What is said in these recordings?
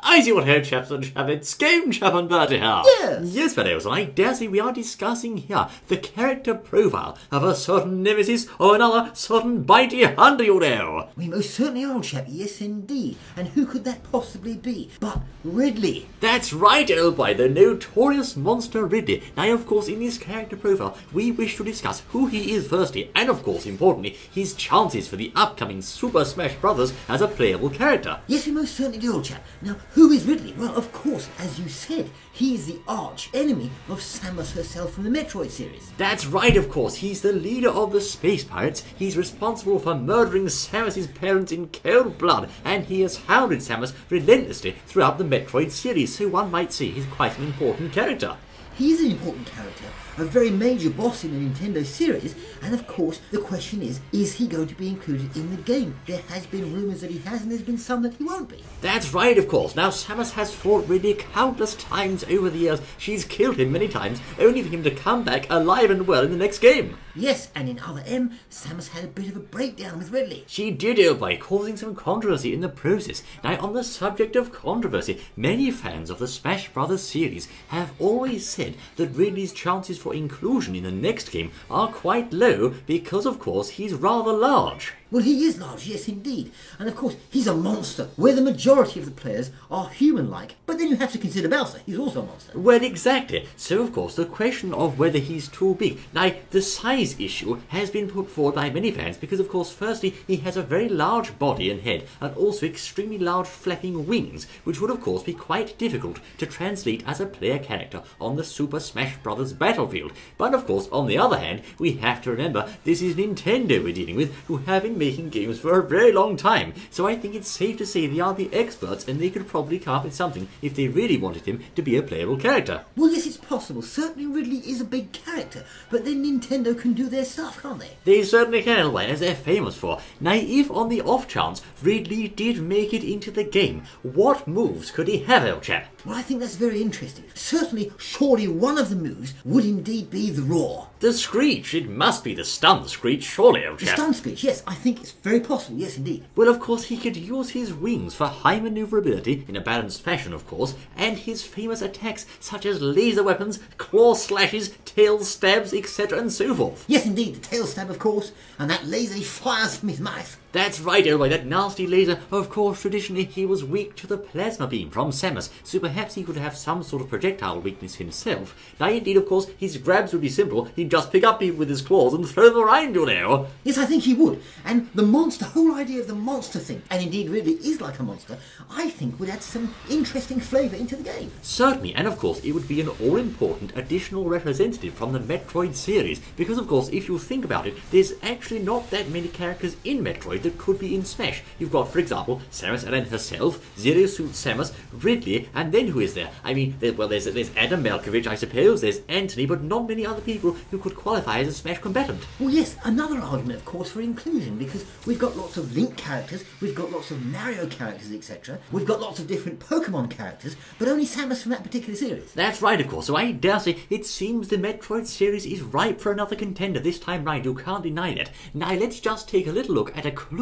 I see what here, chaps and chappets, game chap and Bertie here. Yes, fellows, I dare say we are discussing here the character profile of a certain nemesis or another certain bitey hunter, you know. We most certainly are, old chap, yes indeed. And who could that possibly be but Ridley? That's right, old boy, the notorious monster Ridley. Now, of course, in this character profile, we wish to discuss who he is firstly, and of course, importantly, his chances for the upcoming Super Smash Bros. As a playable character. Yes, we most certainly do, old chap. Now, who is Ridley? Well, of course, as you said, he is the arch enemy of Samus herself from the Metroid series. That's right, of course. He's the leader of the Space Pirates. He's responsible for murdering Samus's parents in cold blood, and he has hounded Samus relentlessly throughout the Metroid series, so one might say he's quite an important character. He's an important character, a very major boss in the Nintendo series, and of course the question is he going to be included in the game? There has been rumours that he has, and there's been some that he won't be. That's right, of course. Now, Samus has fought Ridley countless times over the years. She's killed him many times, only for him to come back alive and well in the next game. Yes, and in Other M, Samus had a bit of a breakdown with Ridley. She did, oh boy, causing some controversy in the process. Now, on the subject of controversy, many fans of the Smash Bros. Series have always said that Ridley's chances for inclusion in the next game are quite low because, of course, he's rather large. Well, he is large, yes indeed. And of course, he's a monster, where the majority of the players are human-like. But then you have to consider Bowser, he's also a monster. Well, exactly. So, of course, the question of whether he's too big. Now, the size issue has been put forward by many fans because, of course, firstly, he has a very large body and head, and also extremely large flapping wings, which would, of course, be quite difficult to translate as a player character on the Super Smash Bros. Battlefield. But, of course, on the other hand, we have to remember this is Nintendo we're dealing with, who have been making games for a very long time, so I think it's safe to say they are the experts and they could probably come up with something if they really wanted him to be a playable character. Well, yes, it's possible. Certainly Ridley is a big character, but then Nintendo can do their stuff, can't they? They certainly can, as they're famous for. Now, if on the off chance Ridley did make it into the game, what moves could he have, old chap? Well, I think that's very interesting. Certainly, surely one of the moves would indeed be the roar. The screech. It must be the stun screech, surely, old chap. The stun screech, yes, I think it's very possible, yes indeed. Well, of course, he could use his wings for high maneuverability, in a balanced fashion, of course, and his famous attacks such as laser weapons, claw slashes, tail stabs, etc. and so forth. Yes indeed, the tail stab, of course, and that laser he fires from his mouth. That's right, oh boy, that nasty laser. Of course, traditionally he was weak to the plasma beam from Samus, so perhaps he could have some sort of projectile weakness himself. Now, indeed, of course, his grabs would be simple. He'd just pick up people with his claws and throw them around, you know. Yes, I think he would. And the whole idea of the monster thing, and indeed Ridley is like a monster, I think would add some interesting flavour into the game. Certainly, and of course, it would be an all-important additional representative from the Metroid series, because, of course, if you think about it, there's actually not that many characters in Metroid that could be in Smash. You've got, for example, Samus Aran herself, Zero Suit Samus, Ridley, and then who is there? I mean, there's Adam Malkovich, I suppose, there's Anthony, but not many other people who could qualify as a Smash combatant. Well, yes, another argument, of course, for inclusion, because we've got lots of Link characters, we've got lots of Mario characters, etc. We've got lots of different Pokemon characters, but only Samus from that particular series. That's right, of course, so I dare say it seems the Metroid series is ripe for another contender this time round. You can't deny that. Now, let's just take a little look at a clue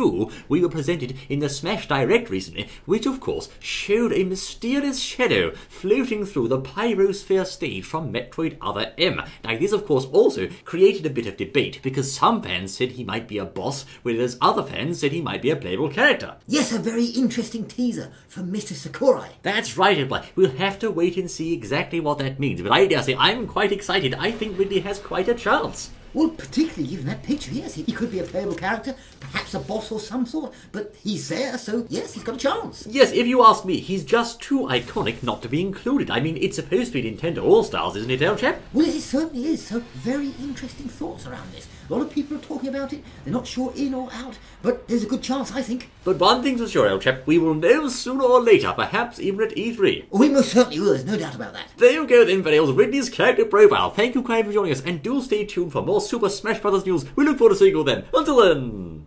we were presented in the Smash Direct recently, which, of course, showed a mysterious shadow floating through the Pyrosphere stage from Metroid Other M. Now, this, of course, also created a bit of debate, because some fans said he might be a boss, whereas other fans said he might be a playable character. Yes, a very interesting teaser from Mr. Sakurai. That's right, everybody. We'll have to wait and see exactly what that means, but I dare say I'm quite excited. I think Ridley has quite a chance. Well, particularly given that picture, yes, he could be a playable character, perhaps a boss or some sort, but he's there, so yes, he's got a chance. Yes, if you ask me, he's just too iconic not to be included. I mean, it's supposed to be Nintendo All-Stars, isn't it, old chap? Well, it certainly is, so very interesting thoughts around this. A lot of people are talking about it, they're not sure in or out, but there's a good chance, I think. But one thing's for sure, old chap, we will know sooner or later, perhaps even at E3. We most certainly will, there's no doubt about that. There you go then, videos, Ridley's character profile. Thank you, Kai, for joining us, and do stay tuned for more Super Smash Bros. News. We look forward to seeing you then. Until then!